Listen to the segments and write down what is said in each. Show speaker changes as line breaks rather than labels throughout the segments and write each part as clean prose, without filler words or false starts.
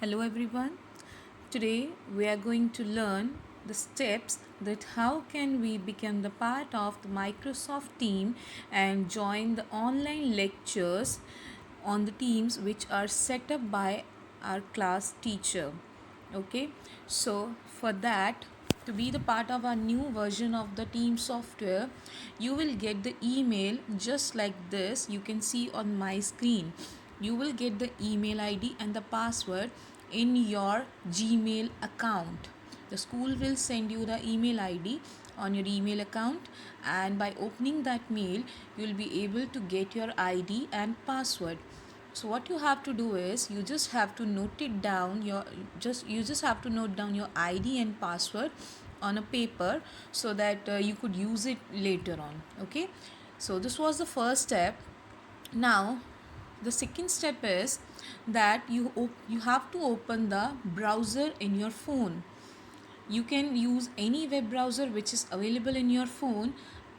Hello everyone. Today we are going to learn the steps that how can we become the part of the Microsoft team and join the online lectures on the teams which are set up by our class teacher. Okay, so for that, to be the part of our new version of the team software, you will get the email just like this. You can see on my screen. You will get the email ID and the password in your Gmail account. The school will send you the email ID on your email account, and by opening that mail you will be able to get your ID and password. So what you have to do is you just have to note it down your just you just have to note down your ID and password on a paper so that you could use it later on. Okay, so this was the first step. Now the second step is that you have to open the browser in your phone. You can use any web browser which is available in your phone.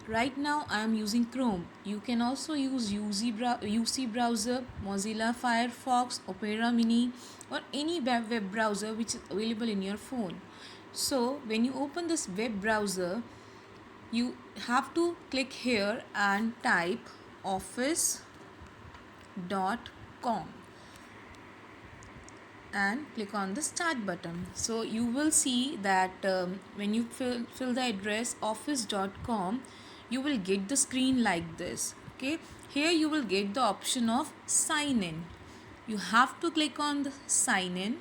Right now I am using Chrome. You can also use UC browser, Mozilla Firefox, Opera Mini, or any web browser which is available in your phone. So when you open this web browser, you have to click here and type office.com and click on the start button. So you will see that when you fill the address office.com, you will get the screen like this. Okay, here you will get the option of sign in. You have to click on the sign in.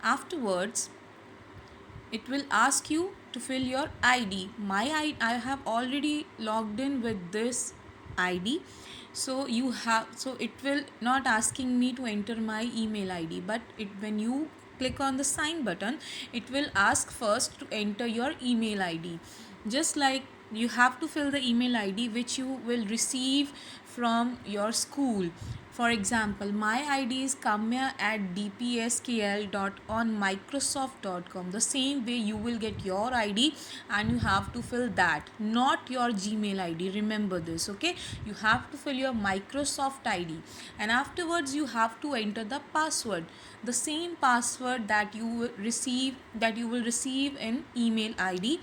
Afterwards it will ask you to fill your ID. I have already logged in with this ID. So it will not asking me to enter my email ID, but when you click on the sign button, it will ask first to enter your email ID. Just like you have to fill the email ID which you will receive from your school. For example, my ID is kamya@dpskl.onmicrosoft.com. The same way you will get your ID and you have to fill that, not your Gmail ID. Remember this, okay? You have to fill your Microsoft ID, and afterwards you have to enter the password, the same password that you will receive in email ID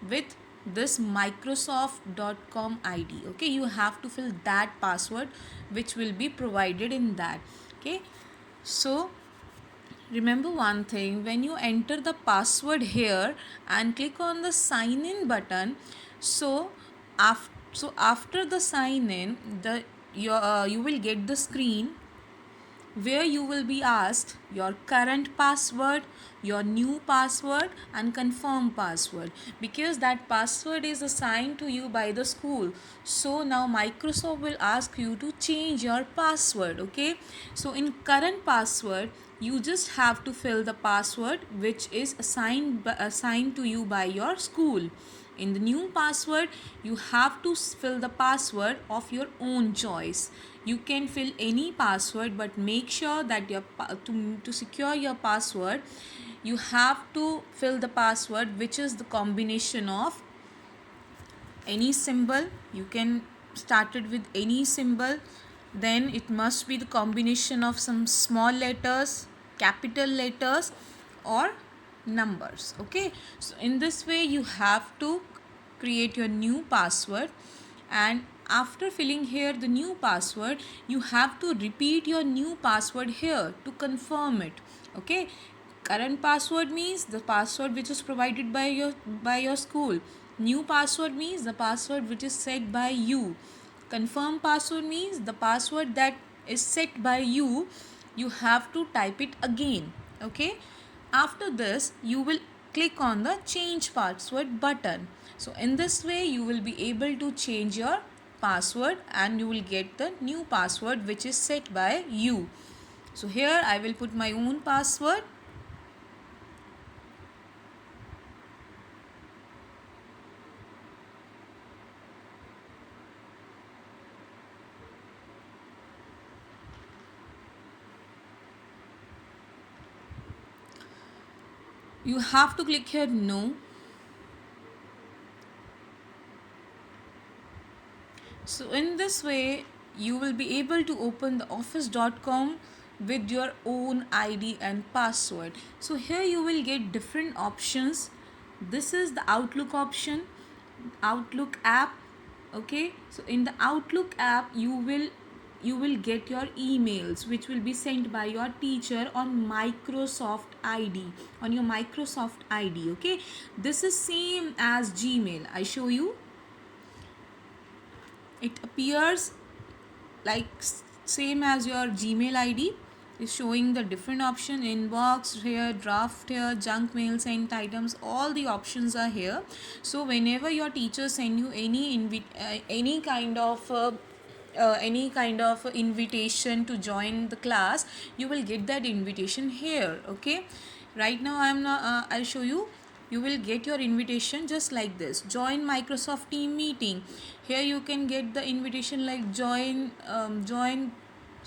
with this microsoft.com id. Okay, you have to fill that password which will be provided in that. Okay, so remember one thing, when you enter the password here and click on the sign in button, so after the sign in, you will get the screen where you will be asked your current password, your new password, and confirm password, because that password is assigned to you by the school. So now Microsoft will ask you to change your password. Okay, so in current password you just have to fill the password which is assigned to you by your school. In the new password, you have to fill the password of your own choice. You can fill any password, but make sure that to secure your password, you have to fill the password which is the combination of any symbol. You can start it with any symbol. Then it must be the combination of some small letters, capital letters, or numbers. Okay, so in this way you have to create your new password, and after filling here the new password, you have to repeat your new password here to confirm it. Okay, current password means the password which is provided by your school. New password means the password which is set by you. Confirm password means the password that is set by you. You have to type it again. Okay, after this you will click on the change password button. So in this way you will be able to change your password and you will get the new password which is set by you. So here I will put my own password. You have to click here no. So in this way you will be able to open the office.com with your own ID and password. So here you will get different options. This is the Outlook option, Outlook app. Okay, so in the Outlook app you will get your emails which will be sent by your teacher on Microsoft ID, on your Microsoft ID. Okay, this is same as Gmail. I show you. It appears like same as your Gmail ID. Is showing the different option: inbox here, draft here, junk mail, sent items. All the options are here. So whenever your teacher send you any kind of invitation to join the class, you will get that invitation here. Okay, right now I'll show you. You will get your invitation just like this: join Microsoft team meeting. Here you can get the invitation like join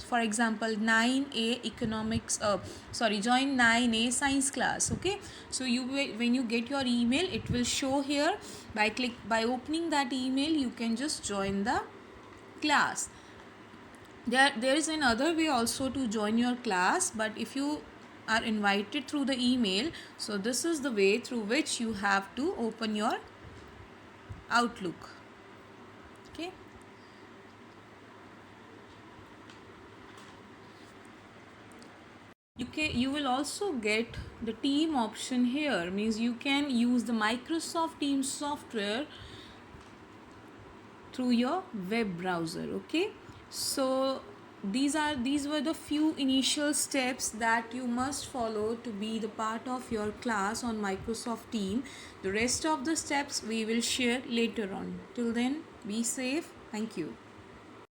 for example 9A economics, join 9A science class. Okay, so when you get your email, it will show here. By opening that email, you can just join the class. There is another way also to join your class, but if you are invited through the email, so this is the way through which you have to open your Outlook. Okay, you will also get the team option here. Means you can use the Microsoft Teams software through your web browser. Okay, so these were the few initial steps that you must follow to be the part of your class on Microsoft Team. The rest of the steps we will share later on. Till then, be safe. Thank you.